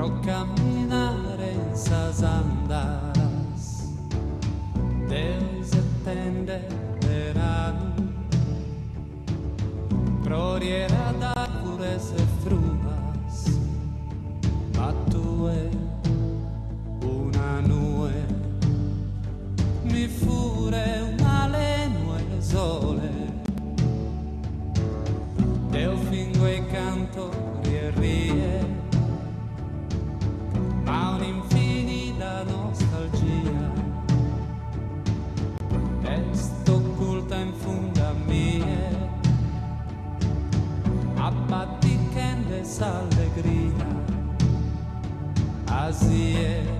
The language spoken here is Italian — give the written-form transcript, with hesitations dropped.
pro caminare en sas andadas Deus etende verano Proriera d'arbures e fruas ma tu è una nue mi fure una lenue sole Deo fingo e canto rie ma un'infinita nostalgia est occulta in funda mie abbaticende s'allegria asie